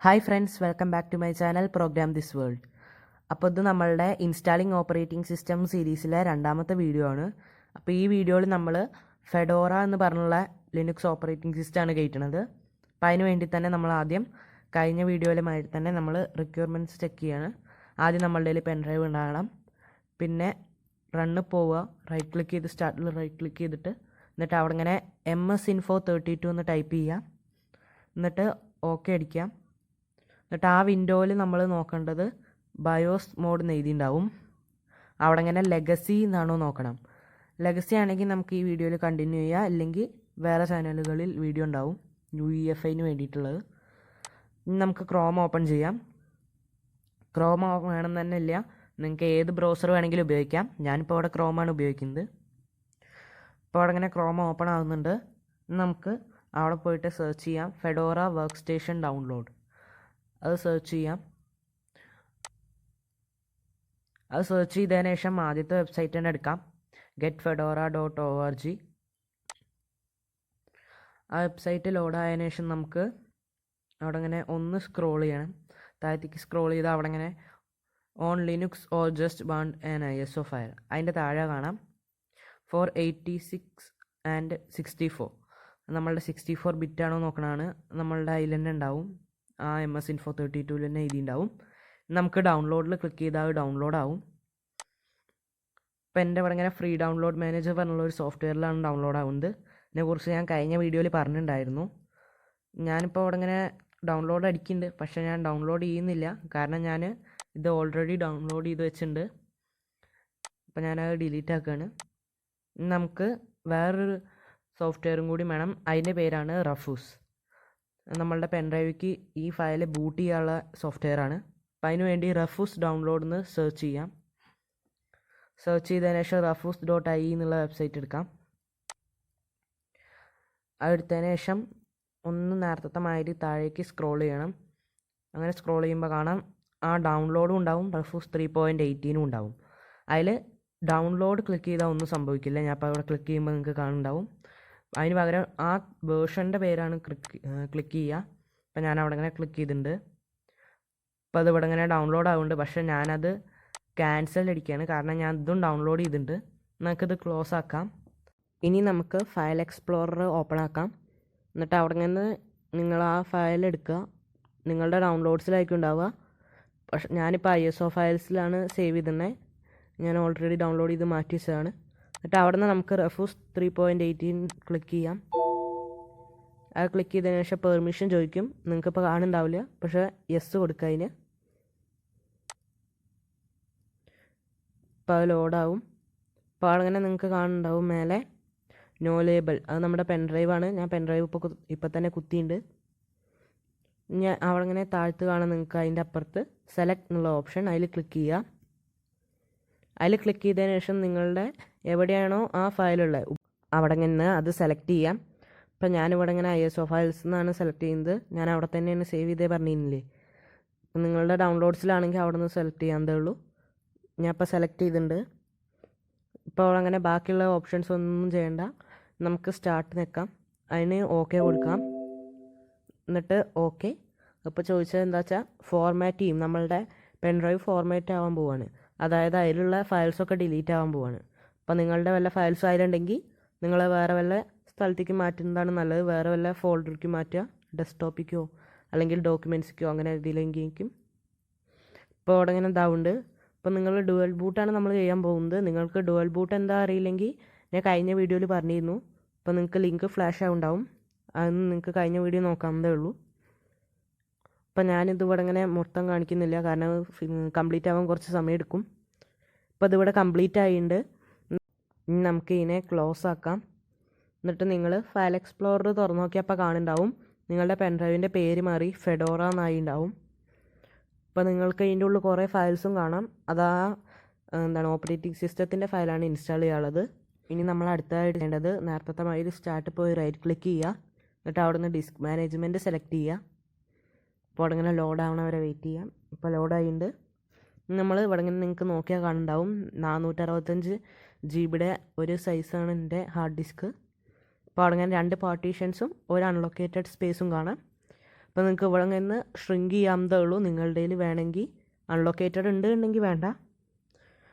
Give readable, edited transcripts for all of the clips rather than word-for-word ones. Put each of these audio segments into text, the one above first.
Hi friends, welcome back to my channel program this world. അപ്പോൾ ഇത് നമ്മളുടെ installing operating system സീരീസിലെ രണ്ടാമത്തെ വീഡിയോ ആണ്. അപ്പോൾ ഈ വീഡിയോയിൽ നമ്മൾ ഫെഡോറ എന്ന് പറഞ്ഞുള്ള ലിനക്സ് ഓപ്പറേറ്റിംഗ് സിസ്റ്റമാണ് കയറ്റുന്നത്. അപ്പോൾ അതിന് വേണ്ടി തന്നെ നമ്മൾ ആദ്യം കഴിഞ്ഞ വീഡിയോയിലുമായി തന്നെ നമ്മൾ റിക്വയർമെൻറ്റ്സ് ചെക്ക് ചെയ്യാണ്. ആദ്യം നമ്മളുടെ കയ്യിൽ പെൻഡ്രൈവ് ഉണ്ടാകണം. പിന്നെ റണ്ണ് പോവുക, റൈറ്റ് ക്ലിക്ക് ചെയ്ത് സ്റ്റാർട്ടിൽ റൈറ്റ് ക്ലിക്ക് ചെയ്തിട്ട് എന്നിട്ട് അവിടെ ഇങ്ങനെ MS-Info32 എന്ന് ടൈപ്പ് ചെയ്യുക. എന്നിട്ട് ഓക്കെ അടിക്കാം. എന്നിട്ട് ആ വിൻഡോയിൽ നമ്മൾ നോക്കേണ്ടത് ബയോസ് മോഡ് എന്ന് എഴുതിയിട്ടുണ്ടാവും. അവിടെ ഇങ്ങനെ ലെഗസി എന്നാണോ നോക്കണം. ലെഗസി ആണെങ്കിൽ നമുക്ക് ഈ വീഡിയോയിൽ കണ്ടിന്യൂ ചെയ്യാം, അല്ലെങ്കിൽ വേറെ ചാനലുകളിൽ വീഡിയോ ഉണ്ടാവും UEFIന് വേണ്ടിയിട്ടുള്ളത്. ഇനി നമുക്ക് ക്രോം ഓപ്പൺ ചെയ്യാം. ക്രോം വേണമെന്ന് തന്നെ ഇല്ല, നിങ്ങൾക്ക് ഏത് ബ്രൗസർ വേണമെങ്കിലും ഉപയോഗിക്കാം. ഞാനിപ്പോൾ അവിടെ ക്രോമാണ് ഉപയോഗിക്കുന്നത്. ഇപ്പോൾ അവിടെ ഇങ്ങനെ ക്രോം ഓപ്പൺ ആകുന്നുണ്ട്. നമുക്ക് അവിടെ പോയിട്ട് സെർച്ച് ചെയ്യാം ഫെഡോറ വർക്ക് സ്റ്റേഷൻ ഡൗൺലോഡ്. അത് സെർച്ച് ചെയ്യാം. അത് സെർച്ച് ചെയ്തതിന് ശേഷം ആദ്യത്തെ വെബ്സൈറ്റ് തന്നെ എടുക്കാം, getfedora.org. ആ വെബ്സൈറ്റ് ലോഡായതിനു ശേഷം നമുക്ക് അവിടെ ഇങ്ങനെ ഒന്ന് സ്ക്രോൾ ചെയ്യണം. താഴത്തേക്ക് സ്ക്രോൾ ചെയ്ത് അവിടെ ഇങ്ങനെ on Linux or just want an ISO file, അതിൻ്റെ താഴെ കാണാം 486 ആൻഡ് 64. നമ്മളുടെ 64 ബിറ്റാണോ നോക്കണതാണ്. നമ്മളുടെ അതിൽ തന്നെ ഉണ്ടാവും, ആ MS-Info32 തന്നെ എഴുതിയിട്ടുണ്ടാവും. നമുക്ക് ഡൗൺലോഡിൽ ക്ലിക്ക് ചെയ്താൽ ഡൗൺലോഡ് ആവും. ഇപ്പോൾ എൻ്റെ ഇവിടെ ഇങ്ങനെ ഫ്രീ ഡൗൺലോഡ് മാനേജർ പറഞ്ഞുള്ള ഒരു സോഫ്റ്റ്വെയറിലാണ് ഡൗൺലോഡ് ആവുന്നത്. ഇതിനെക്കുറിച്ച് ഞാൻ കഴിഞ്ഞ വീഡിയോയിൽ പറഞ്ഞിട്ടുണ്ടായിരുന്നു. ഞാനിപ്പോൾ ഇവിടെ ഇങ്ങനെ ഡൗൺലോഡ് അടിക്കുന്നുണ്ട്, പക്ഷേ ഞാൻ ഡൗൺലോഡ് ചെയ്യുന്നില്ല, കാരണം ഞാൻ ഇത് ഓൾറെഡി ഡൗൺലോഡ് ചെയ്ത് വെച്ചിട്ടുണ്ട്. അപ്പോൾ ഞാനത് ഡിലീറ്റ് ആക്കുകയാണ്. നമുക്ക് വേറൊരു സോഫ്റ്റ്വെയറും കൂടി വേണം, അതിൻ്റെ പേരാണ് റഫൂസ്. നമ്മളുടെ പെൻഡ്രൈവിക്ക് ഈ ഫയൽ ബൂട്ട് ചെയ്യാനുള്ള സോഫ്റ്റ്വെയറാണ്. അപ്പോൾ അതിന് വേണ്ടി റഫൂസ് ഡൗൺലോഡ് എന്ന് സെർച്ച് ചെയ്യാം. സെർച്ച് ചെയ്തതിന് ശേഷം rufus.i എന്നുള്ള വെബ്സൈറ്റ് എടുക്കാം. അതെടുത്തതിന് ശേഷം ഒന്ന് നേരത്തെ മാതിരി താഴേക്ക് സ്ക്രോൾ ചെയ്യണം. അങ്ങനെ സ്ക്രോൾ ചെയ്യുമ്പോൾ കാണാം ആ ഡൗൺലോഡും ഉണ്ടാവും, റഫൂസ് 3.18 ഉണ്ടാവും. അതിൽ ഡൗൺലോഡ് ക്ലിക്ക് ചെയ്താൽ ഒന്നും സംഭവിക്കില്ല. ഞാൻ അപ്പോൾ അവിടെ ക്ലിക്ക് ചെയ്യുമ്പോൾ നിങ്ങൾക്ക് കാണുന്നുണ്ടാവും. അതിന് പകരം ആ വേർഷൻ്റെ പേരാണ് ക്ലിക്ക് ചെയ്യുക. അപ്പോൾ ഞാൻ അവിടെ ഇങ്ങനെ ക്ലിക്ക് ചെയ്തിട്ടുണ്ട്. അപ്പോൾ അത് ഇവിടെ ഇങ്ങനെ ഡൗൺലോഡ് ആവുന്നുണ്ട്, പക്ഷേ ഞാനത് ക്യാൻസൽ അടിക്കുകയാണ്, കാരണം ഞാൻ ഇതും ഡൗൺലോഡ് ചെയ്തിട്ടുണ്ട്. നമുക്കിത് ക്ലോസ് ആക്കാം. ഇനി നമുക്ക് ഫയൽ എക്സ്പ്ലോറർ ഓപ്പൺ ആക്കാം. എന്നിട്ട് അവിടെ നിന്ന് നിങ്ങൾ ആ ഫയൽ എടുക്കുക. നിങ്ങളുടെ ഡൗൺലോഡ്സിലായിരിക്കും ഉണ്ടാവുക, പക്ഷെ ഞാനിപ്പോൾ ISO ഫയൽസിലാണ് സേവ് ചെയ്തിരുന്നത്. ഞാൻ ഓൾറെഡി ഡൗൺലോഡ് ചെയ്ത് മാറ്റി വെച്ചതാണ്. എന്നിട്ട് അവിടെ നിന്ന് നമുക്ക് റഫൂസ് 3.18 ക്ലിക്ക് ചെയ്യാം. അത് ക്ലിക്ക് ചെയ്തതിന് ശേഷം പെർമിഷൻ ചോദിക്കും. നിങ്ങൾക്കിപ്പോൾ കാണുന്നുണ്ടാവില്ല, പക്ഷേ യെസ് കൊടുക്കുക അതിന്. ഇപ്പോൾ അത് ലോഡാവും. അപ്പോൾ അങ്ങനെ നിങ്ങൾക്ക് കാണുന്നുണ്ടാവും മേലെ നോ ലേബൽ, അത് നമ്മുടെ പെൻഡ്രൈവാണ്. ഞാൻ പെൻഡ്രൈവ് ഇപ്പോൾ തന്നെ കുത്തിയിട്ടുണ്ട്. ഞാൻ അവിടെ ഇങ്ങനെ താഴ്ത്ത് കാണാൻ നിങ്ങൾക്ക് അതിൻ്റെ അപ്പുറത്ത് സെലക്ട് എന്നുള്ള ഓപ്ഷൻ, അതിൽ ക്ലിക്ക് ചെയ്യുക. അതിൽ ക്ലിക്ക് ചെയ്തതിന് ശേഷം നിങ്ങളുടെ എവിടെയാണോ ആ ഫയലുള്ളത് അവിടെ നിന്ന് അത് സെലക്ട് ചെയ്യാം. ഇപ്പം ഞാനിവിടെ ഇങ്ങനെ ISO ഫയൽസ് എന്നാണ് സെലക്ട് ചെയ്യുന്നത്. ഞാൻ അവിടെ തന്നെയാണ് സേവ് ചെയ്തേ പറഞ്ഞിരുന്നില്ലേ. അപ്പം നിങ്ങളുടെ ഡൗൺലോഡ്സിലാണെങ്കിൽ അവിടെ നിന്ന് സെലക്ട് ചെയ്യാത്തേ ഉള്ളൂ. ഞാൻ ഇപ്പോൾ സെലക്ട് ചെയ്തിട്ടുണ്ട്. ഇപ്പോൾ അങ്ങനെ ബാക്കിയുള്ള ഓപ്ഷൻസ് ഒന്നും ചെയ്യണ്ട, നമുക്ക് സ്റ്റാർട്ട് നിൽക്കാം. അതിന് ഓക്കെ കൊടുക്കാം. എന്നിട്ട് ഓക്കെ. അപ്പോൾ ചോദിച്ചത് എന്താ വെച്ചാൽ ഫോർമാറ്റ് ചെയ്യും, നമ്മളുടെ പെൻഡ്രൈവ് ഫോർമാറ്റ് ആവാൻ പോവാണ്. അതായത് അതിലുള്ള ഫയൽസൊക്കെ ഡിലീറ്റ് ആവാൻ പോവാണ്. അപ്പോൾ നിങ്ങളുടെ വല്ല ഫയൽസ് അതിലുണ്ടെങ്കിൽ നിങ്ങൾ വേറെ വല്ല സ്ഥലത്തേക്ക് മാറ്റുന്നതാണ് നല്ലത്. വേറെ വല്ല ഫോൾഡറിലേക്ക് മാറ്റുക, ഡെസ്ക്ടോപ്പിക്കോ അല്ലെങ്കിൽ ഡോക്യുമെൻറ്റ്സിക്കോ, അങ്ങനെ ഇതിലെങ്കിലും. ഇപ്പോൾ അവിടെ ഇങ്ങനെ ഇതാവുണ്ട്. ഇപ്പോൾ നിങ്ങൾ ഡുവൽ ബൂട്ടാണ് നമ്മൾ ചെയ്യാൻ പോകുന്നത്. നിങ്ങൾക്ക് ഡുവൽ ബൂട്ട് എന്താ അറിയില്ലെങ്കിൽ ഞാൻ കഴിഞ്ഞ വീഡിയോയിൽ പറഞ്ഞിരുന്നു. അപ്പോൾ നിങ്ങൾക്ക് ലിങ്ക് ഫ്ലാഷ് ആവുണ്ടാവും, അതൊന്നും നിങ്ങൾക്ക് കഴിഞ്ഞ വീഡിയോ നോക്കാവുന്നതേ ഉള്ളൂ. അപ്പോൾ ഞാനിത് ഇവിടെ ഇങ്ങനെ മൊത്തം കാണിക്കുന്നില്ല, കാരണം കംപ്ലീറ്റ് ആവാൻ കുറച്ച് സമയം എടുക്കും. ഇപ്പോൾ ഇതിവിടെ കംപ്ലീറ്റ് ആയിട്ടുണ്ട്. നമുക്ക് ഇതിനെ ക്ലോസ് ആക്കാം. എന്നിട്ട് നിങ്ങൾ ഫയൽ എക്സ്പ്ലോറർ തുറന്നു നോക്കിയപ്പോൾ കാണുന്നുണ്ടാവും നിങ്ങളുടെ പെൻഡ്രൈവിൻ്റെ പേര് മാറി ഫെഡോറ എന്നായി ഉണ്ടാവും. അപ്പോൾ നിങ്ങൾക്ക് ഇതിൻ്റെ ഉള്ളിൽ കുറേ ഫയൽസും കാണാം. അതാ ഓപ്പറേറ്റിംഗ് സിസ്റ്റത്തിൻ്റെ ഫയലാണ് ഇൻസ്റ്റാൾ ചെയ്യാനുള്ളത്. ഇനി നമ്മൾ അടുത്തതായിട്ട് ചെയ്യേണ്ടത് നേരത്തെ മാതിരി സ്റ്റാർട്ട് പോയി റൈറ്റ് ക്ലിക്ക് ചെയ്യുക. എന്നിട്ട് അവിടെ നിന്ന് ഡിസ്ക് മാനേജ്മെൻറ്റ് സെലക്ട് ചെയ്യുക. അപ്പോൾ അവിടെ ഇങ്ങനെ ലോഡ് ആവണ വരെ വെയിറ്റ് ചെയ്യാം. ഇപ്പോൾ ലോഡായിട്ടുണ്ട്. നമ്മൾ ഇവിടെ ഇങ്ങനെ നിങ്ങൾക്ക് നോക്കിയാൽ കാണുന്നുണ്ടാവും 465 GB ഒരു സൈസാണ് എൻ്റെ ഹാർഡ് ഡിസ്ക്. അപ്പോൾ അവിടെ ഇങ്ങനെ 2 പാർട്ടീഷൻസും ഒരു അൺലൊക്കേറ്റഡ് സ്പേസും കാണാം. അപ്പോൾ നിങ്ങൾക്ക് ഇവിടെ നിന്ന് ഷ്രിങ്ക് ചെയ്യാവുന്നതേ ഉള്ളൂ. നിങ്ങളുടെ കയ്യിൽ വേണമെങ്കിൽ അൺലൊക്കേറ്റഡ് ഉണ്ടെങ്കിൽ വേണ്ട.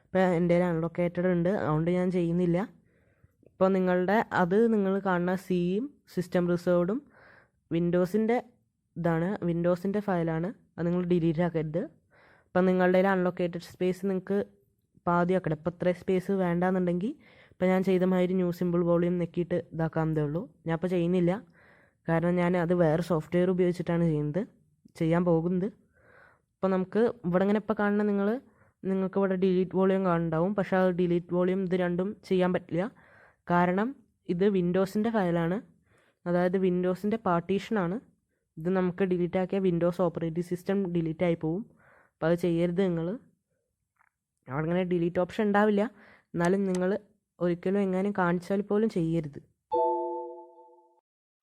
ഇപ്പോൾ എൻ്റെ കയ്യിൽ അൺലൊക്കേറ്റഡ് ഉണ്ട്, അതുകൊണ്ട് ഞാൻ ചെയ്യുന്നില്ല. ഇപ്പോൾ നിങ്ങൾ കാണുന്ന സിയും സിസ്റ്റം റിസർവ്ഡും വിൻഡോസിൻ്റെ വിൻഡോസിൻ്റെ ഫയലാണ്. അത് നിങ്ങൾ ഡിലീറ്റ് ആക്കരുത്. ഇപ്പം നിങ്ങളുടെ കയ്യിൽ അൺലൊക്കേറ്റഡ് സ്പേസ് നിങ്ങൾക്ക് പാതി ആക്കണം. ഇപ്പോൾ ഇത്രയും സ്പേസ് വേണ്ടാന്നുണ്ടെങ്കിൽ ഇപ്പോൾ ഞാൻ ചെയ്ത മാതിരി ന്യൂ സിമ്പിൾ വോളിയം നെക്കിയിട്ട് ഇതാക്കാവുന്നതേ ഉള്ളൂ. ഞാൻ ഇപ്പോൾ ചെയ്യുന്നില്ല, കാരണം ഞാൻ അത് വേറെ സോഫ്റ്റ്വെയർ ഉപയോഗിച്ചിട്ടാണ് ചെയ്യാൻ പോകുന്നത്. അപ്പോൾ നമുക്ക് ഇവിടെ ഇങ്ങനെ ഇപ്പോൾ കാണുന്ന നിങ്ങൾക്ക് ഇവിടെ ഡിലീറ്റ് വോളിയം കാണുന്നുണ്ടാവും. പക്ഷേ അത് ഡിലീറ്റ് വോളിയം ഇത് രണ്ടും ചെയ്യാൻ പറ്റില്ല. കാരണം ഇത് വിൻഡോസിൻ്റെ ഫയലാണ്, അതായത് വിൻഡോസിൻ്റെ പാർട്ടീഷനാണ്. ഇത് നമുക്ക് ഡിലീറ്റ് ആക്കിയാൽ വിൻഡോസ് ഓപ്പറേറ്റിംഗ് സിസ്റ്റം ഡിലീറ്റ് ആയി പോവും. അപ്പോൾ അത് ചെയ്യരുത്. അവിടെ ഇങ്ങനെ ഡിലീറ്റ് ഓപ്ഷൻ ഉണ്ടാവില്ല, എന്നാലും നിങ്ങൾ ഒരിക്കലും എങ്ങാനും കാണിച്ചാൽ പോലും ചെയ്യരുത്.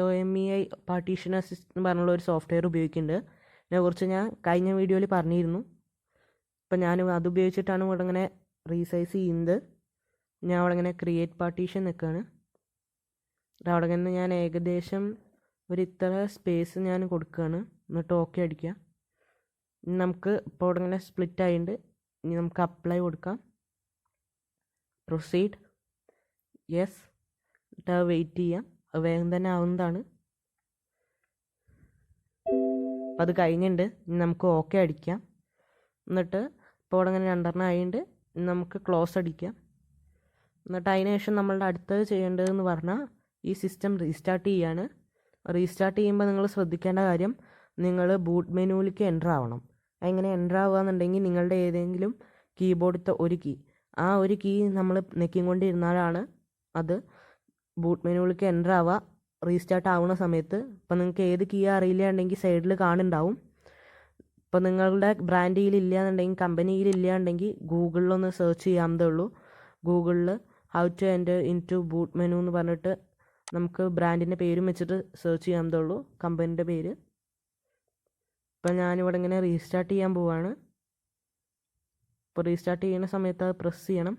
OMEI പാർട്ടീഷൻ അസിസ്റ്റ് എന്ന് പറഞ്ഞുള്ള ഒരു സോഫ്റ്റ്വെയർ ഉപയോഗിക്കുന്നുണ്ട്. ഇതിനെക്കുറിച്ച് ഞാൻ കഴിഞ്ഞ വീഡിയോയിൽ പറഞ്ഞിരുന്നു. ഇപ്പം ഞാൻ അത് ഉപയോഗിച്ചിട്ടാണ് ഇവിടെ ഇങ്ങനെ റീസൈസ് ചെയ്യുന്നത്. ഞാൻ അവിടെ ഇങ്ങനെ ക്രിയേറ്റ് പാർട്ടീഷൻ നിൽക്കുകയാണ്. അവിടെ ഇങ്ങനെ ഞാൻ ഏകദേശം ഒരു ഇത്ര സ്പേസ് ഞാൻ കൊടുക്കുകയാണ്. എന്നിട്ട് ഓക്കെ അടിക്കുക. നമുക്ക് ഇപ്പോൾ ഇവിടെ ഇങ്ങനെ സ്പ്ലിറ്റ് ആയിട്ടുണ്ട്. ഇനി നമുക്ക് അപ്ലൈ കൊടുക്കാം. Proceed, yes. എന്നിട്ട് അത് വെയിറ്റ് ചെയ്യാം. അത് വേഗം തന്നെ ആവുന്നതാണ്. അപ്പം അത് കഴിഞ്ഞിട്ടുണ്ട്. ഇനി നമുക്ക് ഓക്കെ അടിക്കാം. എന്നിട്ട് ഇപ്പോൾ ഇവിടെ ഇങ്ങനെ രണ്ടെണ്ണം ആയിട്ടുണ്ട്. നമുക്ക് ക്ലോസ് അടിക്കാം. എന്നിട്ട് അതിന് ശേഷം നമ്മളുടെ അടുത്തത് ചെയ്യേണ്ടതെന്ന് പറഞ്ഞാൽ ഈ സിസ്റ്റം റീസ്റ്റാർട്ട് ചെയ്യാണ്. റീസ്റ്റാർട്ട് ചെയ്യുമ്പോൾ നിങ്ങൾ ശ്രദ്ധിക്കേണ്ട കാര്യം, നിങ്ങൾ ബൂട്ട് മെനുവിലേക്ക് എൻ്റർ ആവണം. എങ്ങനെ എൻ്റർ ആവുകയെന്നുണ്ടെങ്കിൽ നിങ്ങളുടെ ഏതെങ്കിലും കീബോർഡത്തെ ഒരു കീ, ആ ഒരു കീ നമ്മൾ നെക്കിക്കൊണ്ടിരുന്നാലാണ് അത് ബൂട്ട് മെനുവിലേക്ക് എൻ്റർ ആവുക റീസ്റ്റാർട്ട് ആവുന്ന സമയത്ത്. ഇപ്പം നിങ്ങൾക്ക് ഏത് കീ അറിയില്ലാണ്ടെങ്കിൽ സൈഡിൽ കാണുന്നുണ്ടാവും. ഇപ്പോൾ നിങ്ങളുടെ ബ്രാൻഡിൽ ഇല്ലയെന്നുണ്ടെങ്കിൽ കമ്പനിയിൽ ഇല്ലയെന്നുണ്ടെങ്കിൽ ഗൂഗിളിലൊന്ന് സെർച്ച് ചെയ്യാവുന്നതേ ഉള്ളൂ. ഗൂഗിളിൽ how to enter into boot menu എന്ന് പറഞ്ഞിട്ട് നമുക്ക് ബ്രാൻഡിൻ്റെ പേരും വെച്ചിട്ട് സെർച്ച് ചെയ്യാവുന്നതേ ഉള്ളൂ, കമ്പനീൻ്റെ പേര്. ഇപ്പം ഞാനിവിടെ ഇങ്ങനെ റീസ്റ്റാർട്ട് ചെയ്യാൻ പോവാണ്. ഇപ്പോൾ റീസ്റ്റാർട്ട് ചെയ്യുന്ന സമയത്ത് അത് പ്രസ് ചെയ്യണം.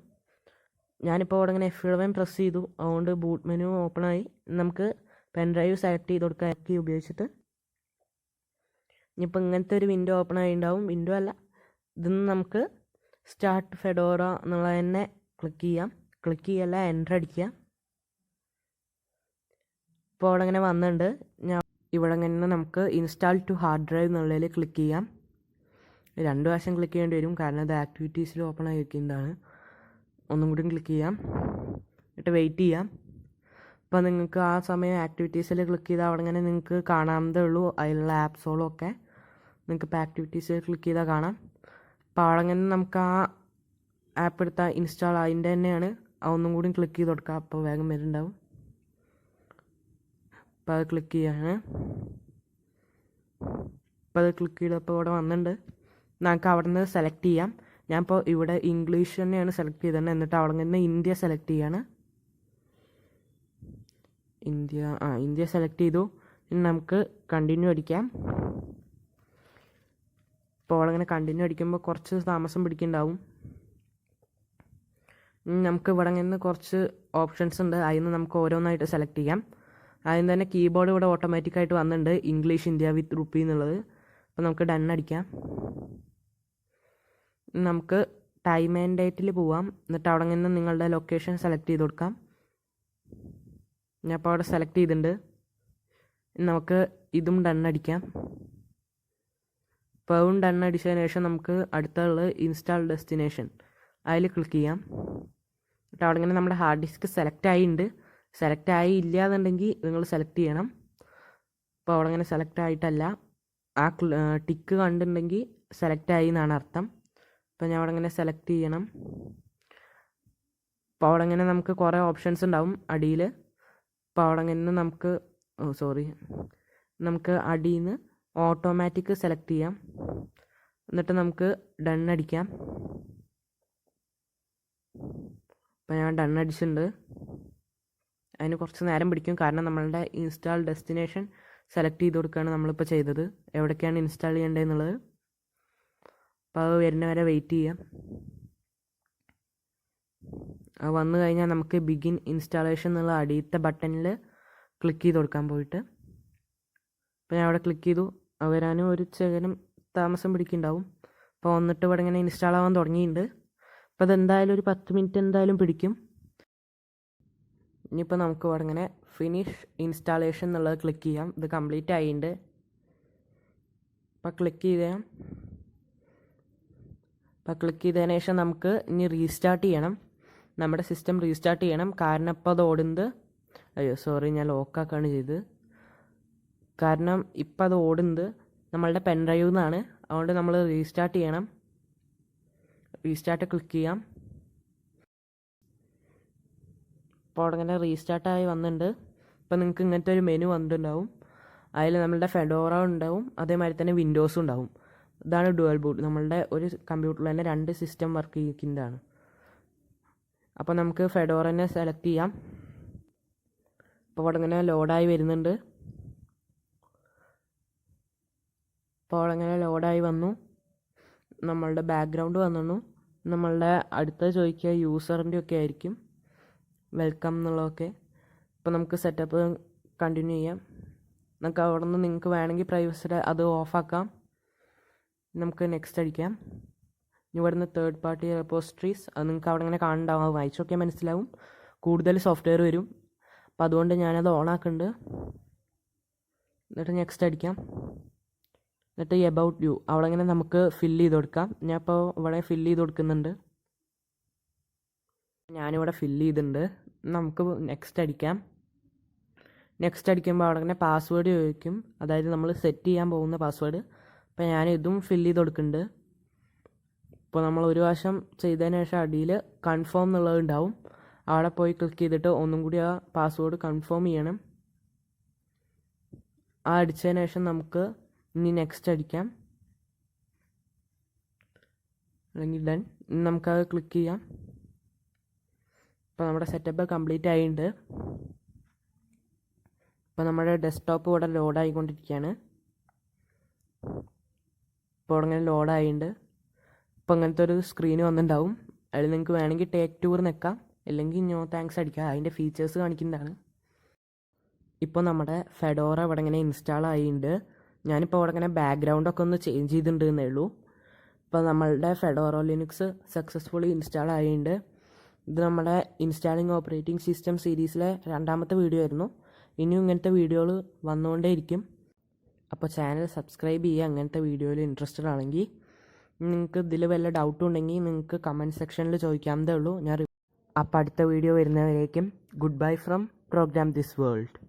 ഞാനിപ്പോൾ ഇവിടെ ഇങ്ങനെ F11 പ്രസ് ചെയ്തു, അതുകൊണ്ട് ബൂട്ട് മെനു ഓപ്പണായി. നമുക്ക് പെൻഡ്രൈവ് സെലക്ട് ചെയ്ത് കൊടുക്കുക കീ ഉപയോഗിച്ചിട്ട്. ഇനിയിപ്പോൾ ഇങ്ങനത്തെ ഒരു വിൻഡോ ഓപ്പൺ ആയിട്ടുണ്ടാവും. വിൻഡോ അല്ല, ഇതൊന്ന് നമുക്ക് സ്റ്റാർട്ട് ഫെഡോറ എന്നുള്ളത് തന്നെ ക്ലിക്ക് ചെയ്യല്ല, എൻ്റർ അടിക്കുക. ഇപ്പോൾ അവിടെ ഇങ്ങനെ വന്നിട്ടുണ്ട്. ഇവിടെ ഇങ്ങനെ നമുക്ക് ഇൻസ്റ്റാൾ ടു ഹാർഡ് ഡ്രൈവ് എന്നുള്ളതിൽ ക്ലിക്ക് ചെയ്യാം. 2 പ്രാവശ്യം ക്ലിക്ക് ചെയ്യേണ്ടി വരും, കാരണം അത് ആക്ടിവിറ്റീസിൽ ഓപ്പൺ ആയി വയ്ക്കുന്നതാണ്. ഒന്നും കൂടി ക്ലിക്ക് ചെയ്യാം, എന്നിട്ട് വെയിറ്റ് ചെയ്യാം. അപ്പോൾ നിങ്ങൾക്ക് ആ സമയം ആക്ടിവിറ്റീസിൽ ക്ലിക്ക് ചെയ്താൽ അവിടെ ഇങ്ങനെ നിങ്ങൾക്ക് കാണാവുന്നതേ ഉള്ളൂ. അതിലുള്ള ആപ്സുകളും ഒക്കെ നിങ്ങൾക്ക് ഇപ്പോൾ ആക്ടിവിറ്റീസിൽ ക്ലിക്ക് ചെയ്താൽ കാണാം. അപ്പോൾ അവിടെ ഇങ്ങനെ നമുക്ക് ആ ആപ്പ് എടുത്താൽ ഇൻസ്റ്റാൾ അതിൻ്റെ തന്നെയാണ്. അതൊന്നും കൂടി ക്ലിക്ക് ചെയ്ത് കൊടുക്കുക, അപ്പോൾ വേഗം വരുന്നുണ്ടാവും. അപ്പോൾ അത് ക്ലിക്ക് ചെയ്യാണ്. അപ്പോൾ അത് ക്ലിക്ക് ചെയ്തപ്പോൾ ഇവിടെ വന്നിട്ടുണ്ട്. നമുക്ക് അവിടെ നിന്ന് സെലക്ട് ചെയ്യാം. ഞാനിപ്പോൾ ഇവിടെ ഇംഗ്ലീഷ് തന്നെയാണ് സെലക്ട് ചെയ്തത്. എന്നിട്ട് അവിടെ നിന്ന് ഇന്ത്യ സെലക്ട് ചെയ്യാണ്. ഇന്ത്യ സെലക്ട് ചെയ്തു. ഇനി നമുക്ക് കണ്ടിന്യൂ അടിക്കാം. ഇപ്പോൾ അവിടെ ഇങ്ങനെ കണ്ടിന്യൂ അടിക്കുമ്പോൾ കുറച്ച് താമസം പിടിക്കുന്നുണ്ടാവും. നമുക്ക് ഇവിടെ നിന്ന് കുറച്ച് ഓപ്ഷൻസ് ഉണ്ട്, അതിൽ നിന്ന് നമുക്ക് ഓരോന്നായിട്ട് സെലക്ട് ചെയ്യാം. ആദ്യം തന്നെ കീബോർഡ് ഇവിടെ ഓട്ടോമാറ്റിക്കായിട്ട് വന്നിട്ടുണ്ട്, ഇംഗ്ലീഷ് ഇന്ത്യ വിത്ത് റുപ്പി എന്നുള്ളത്. അപ്പോൾ നമുക്ക് ഡൺ അടിക്കാം. നമുക്ക് ടൈം ആൻഡ് ഡേറ്റിൽ പോവാം. എന്നിട്ട് അവിടെ നിന്ന് നിങ്ങളുടെ ലൊക്കേഷൻ സെലക്ട് ചെയ്ത് കൊടുക്കാം. ഞാൻ അപ്പോൾ അവിടെ സെലക്ട് ചെയ്തിട്ടുണ്ട്. നമുക്ക് ഇതും ഡൺ അടിക്കാം. ഇപ്പോൾ അതും ഡൺ അടിച്ചതിന് ശേഷം നമുക്ക് അടുത്തുള്ള ഇൻസ്റ്റാൾ ഡെസ്റ്റിനേഷൻ അതിൽ ക്ലിക്ക് ചെയ്യാം. എന്നിട്ട് അവിടെ ഇങ്ങനെ നമ്മുടെ ഹാർഡ് ഡിസ്ക് സെലക്ട് ആയിട്ടുണ്ട്. സെലക്ട് ആയി ഇല്ല എന്നുണ്ടെങ്കിൽ നിങ്ങൾ സെലക്ട് ചെയ്യണം. അപ്പോൾ അവിടെ ഇങ്ങനെ സെലക്ട് ആയിട്ടല്ല, ആ ടിക്ക് കണ്ടിട്ടുണ്ടെങ്കിൽ സെലക്ട് ആയി എന്നാണ് അർത്ഥം. അപ്പോൾ ഞാൻ അവിടെ ഇങ്ങനെ സെലക്ട് ചെയ്യണം. അപ്പോൾ അവിടെ ഇങ്ങനെ നമുക്ക് കുറേ ഓപ്ഷൻസ് ഉണ്ടാവും അടിയിൽ. അപ്പോൾ അവിടെ ഇങ്ങനെ നമുക്ക് അടിയിൽ നിന്ന് ഓട്ടോമാറ്റിക് സെലക്ട് ചെയ്യാം. എന്നിട്ട് നമുക്ക് ഡൺ അടിക്കാം. അപ്പോൾ ഞാൻ ഡൺ അടിച്ചിട്ടുണ്ട്. അതിന് കുറച്ച് നേരം പിടിക്കും, കാരണം നമ്മളുടെ ഇൻസ്റ്റാൾ ഡെസ്റ്റിനേഷൻ സെലക്ട് ചെയ്ത് കൊടുക്കുകയാണ് നമ്മളിപ്പോൾ ചെയ്തത്, എവിടേക്കാണ് ഇൻസ്റ്റാൾ ചെയ്യേണ്ടതെന്നുള്ളത്. അപ്പോൾ അത് വരുന്ന വരെ വെയിറ്റ് ചെയ്യാം. അത് വന്നു കഴിഞ്ഞാൽ നമുക്ക് ബിഗിൻ ഇൻസ്റ്റാളേഷൻ എന്നുള്ള അടിയത്തെ ബട്ടണിൽ ക്ലിക്ക് ചെയ്ത് കൊടുക്കാൻ പോയിട്ട്. അപ്പോൾ ഞാൻ അവിടെ ക്ലിക്ക് ചെയ്തു. വരാനും ഒരു ശകലം താമസം പിടിക്കുന്നുണ്ടാവും. അപ്പോൾ വന്നിട്ട് ഇവിടെ ഇങ്ങനെ ഇൻസ്റ്റാൾ ആവാൻ തുടങ്ങിയിട്ടുണ്ട്. അപ്പോൾ അതെന്തായാലും ഒരു 10 മിനിറ്റ് എന്തായാലും പിടിക്കും. ഇനിയിപ്പോൾ നമുക്ക് ഇവിടെ ഇങ്ങനെ ഫിനിഷ് ഇൻസ്റ്റാളേഷൻ എന്നുള്ളത് ക്ലിക്ക് ചെയ്യാം. ഇത് കംപ്ലീറ്റ് ആയിട്ടുണ്ട്. അപ്പോൾ ക്ലിക്ക് ചെയ്തതിന് ശേഷം നമുക്ക് ഇനി റീസ്റ്റാർട്ട് ചെയ്യണം. നമ്മുടെ സിസ്റ്റം റീസ്റ്റാർട്ട് ചെയ്യണം. കാരണം ഇപ്പോൾ അത് ഓടുന്നത് ഞാൻ ലോക്കാക്കാണ് ചെയ്തത്. കാരണം ഇപ്പോൾ അത് ഓടുന്നത് നമ്മളുടെ പെൻഡ്രൈവിൽ നിന്നാണ്. അതുകൊണ്ട് നമ്മൾ റീസ്റ്റാർട്ട് ചെയ്യണം. റീസ്റ്റാർട്ട് ക്ലിക്ക് ചെയ്യാം. അപ്പോൾ അവിടെ ഇങ്ങനെ റീസ്റ്റാർട്ടായി വന്നിട്ടുണ്ട്. ഇപ്പോൾ നിങ്ങൾക്ക് ഇങ്ങനത്തെ ഒരു മെനു വന്നിട്ടുണ്ടാവും. അതിൽ നമ്മളുടെ ഫെഡോറ ഉണ്ടാവും, അതേമാതിരി തന്നെ വിൻഡോസും ഉണ്ടാവും. ഇതാണ് ഡുവൽ ബൂട്ട്. നമ്മളുടെ ഒരു കമ്പ്യൂട്ടറിൽ തന്നെ 2 സിസ്റ്റം വർക്ക് ചെയ്യുന്നതാണ്. അപ്പോൾ നമുക്ക് ഫെഡോറനെ സെലക്ട് ചെയ്യാം. അപ്പോൾ അവിടെ ഇങ്ങനെ ലോഡായി വരുന്നുണ്ട്. അപ്പോൾ അവിടെ ഇങ്ങനെ ലോഡായി വന്നു. നമ്മളുടെ ബാക്ക്ഗ്രൗണ്ട് വന്നു. നമ്മളുടെ അടുത്ത ചോദിക്കുക യൂസറിൻ്റെ ഒക്കെ ആയിരിക്കും, വെൽക്കം എന്നുള്ളതൊക്കെ. ഇപ്പോൾ നമുക്ക് സെറ്റപ്പ് കണ്ടിന്യൂ ചെയ്യാം. നമുക്ക് അവിടെ നിന്ന് നിങ്ങൾക്ക് വേണമെങ്കിൽ പ്രൈവസി അത് ഓഫാക്കാം. നമുക്ക് നെക്സ്റ്റ് അടിക്കാം. ഇവിടുന്ന് തേർഡ് പാർട്ടി റെപ്പോസിറ്ററീസ് അത് നിങ്ങൾക്ക് അവിടെ ഇങ്ങനെ കാണുന്നുണ്ടാവും. വായിച്ചൊക്കെ മനസ്സിലാവും. കൂടുതൽ സോഫ്റ്റ്വെയർ വരും. അപ്പോൾ അതുകൊണ്ട് ഞാനത് ഓണാക്കുന്നുണ്ട്. എന്നിട്ട് നെക്സ്റ്റ് അടിക്കാം. എന്നിട്ട് എബൌട്ട് യു അവിടെ ഇങ്ങനെ നമുക്ക് ഫില്ല് ചെയ്ത് കൊടുക്കാം. ഞാൻ ഇപ്പോൾ ഇവിടെ ഫില്ല് ചെയ്ത് കൊടുക്കുന്നുണ്ട്. ഞാനിവിടെ ഫില്ല് ചെയ്തിട്ടുണ്ട്. നമുക്ക് നെക്സ്റ്റ് അടിക്കാം. നെക്സ്റ്റ് അടിക്കുമ്പോൾ അവിടെ ഇങ്ങനെ പാസ്വേഡ് ചോദിക്കും, അതായത് നമ്മൾ സെറ്റ് ചെയ്യാൻ പോകുന്ന പാസ്വേഡ്. അപ്പോൾ ഞാൻ ഇതും ഫില്ല് ചെയ്ത് കൊടുക്കുന്നുണ്ട്. ഇപ്പോൾ നമ്മൾ ഒരു പ്രാവശ്യം ചെയ്തതിന് ശേഷം അടിയിൽ കൺഫേം എന്നുള്ളത് ഉണ്ടാവും. അവിടെ പോയി ക്ലിക്ക് ചെയ്തിട്ട് ഒന്നും കൂടി ആ പാസ്വേഡ് കൺഫേം ചെയ്യണം. ആ അടിച്ചതിന് ശേഷം നമുക്ക് ഇനി നെക്സ്റ്റ് അടിക്കാം, അല്ലെങ്കിൽ ഡൺ. നമുക്കത് ക്ലിക്ക് ചെയ്യാം. ഇപ്പോൾ നമ്മുടെ സെറ്റപ്പ് കംപ്ലീറ്റ് ആയിട്ടുണ്ട്. ഇപ്പോൾ നമ്മുടെ ഡെസ്ക്ടോപ്പ് ഇവിടെ ലോഡായിക്കൊണ്ടിരിക്കുകയാണ്. ഇപ്പോൾ അങ്ങനെ ലോഡായിട്ടുണ്ട്. ഇപ്പോൾ അങ്ങനത്തെ ഒരു സ്ക്രീൻ വന്നിട്ടുണ്ടാവും. അതിൽ നിങ്ങൾക്ക് വേണമെങ്കിൽ ടേക്ക് ടൂർ നിൽക്കാം, അല്ലെങ്കിൽ നോ താങ്ക്സ് അടിക്കാം. അതിൻ്റെ ഫീച്ചേഴ്സ് കാണിക്കുന്നതാണ്. ഇപ്പോൾ നമ്മുടെ ഫെഡോറ ഇവിടെ ഇങ്ങനെ ഇൻസ്റ്റാൾ ആയിട്ടുണ്ട്. ഞാനിപ്പോൾ ഇവിടെ ഇങ്ങനെ ബാക്ക്ഗ്രൗണ്ടൊക്കെ ഒന്ന് ചേഞ്ച് ചെയ്തിട്ടുണ്ട് എന്നേ ഉള്ളൂ. ഇപ്പോൾ നമ്മളുടെ ഫെഡോറ ലിനക്സ് സക്സസ്ഫുള്ളി ഇൻസ്റ്റാൾ ആയിട്ടുണ്ട്. ഇത് നമ്മുടെ ഇൻസ്റ്റാളിങ് ഓപ്പറേറ്റിംഗ് സിസ്റ്റം സീരീസിലെ 2ാമത്തെ വീഡിയോ ആയിരുന്നു. ഇനിയും ഇങ്ങനത്തെ വീഡിയോകൾ വന്നുകൊണ്ടേയിരിക്കും. അപ്പോൾ ചാനൽ സബ്സ്ക്രൈബ് ചെയ്യുക അങ്ങനത്തെ വീഡിയോയിൽ ഇൻട്രസ്റ്റഡ് ആണെങ്കിൽ. നിങ്ങൾക്ക് ഇതിൽ വല്ല ഡൗട്ടും ഉണ്ടെങ്കിൽ നിങ്ങൾക്ക് കമൻറ്റ് സെക്ഷനിൽ ചോദിക്കാവുന്നതേ ഉള്ളൂ. അപ്പോൾ അടുത്ത വീഡിയോ വരുന്നവരേക്കും goodbye from program this world.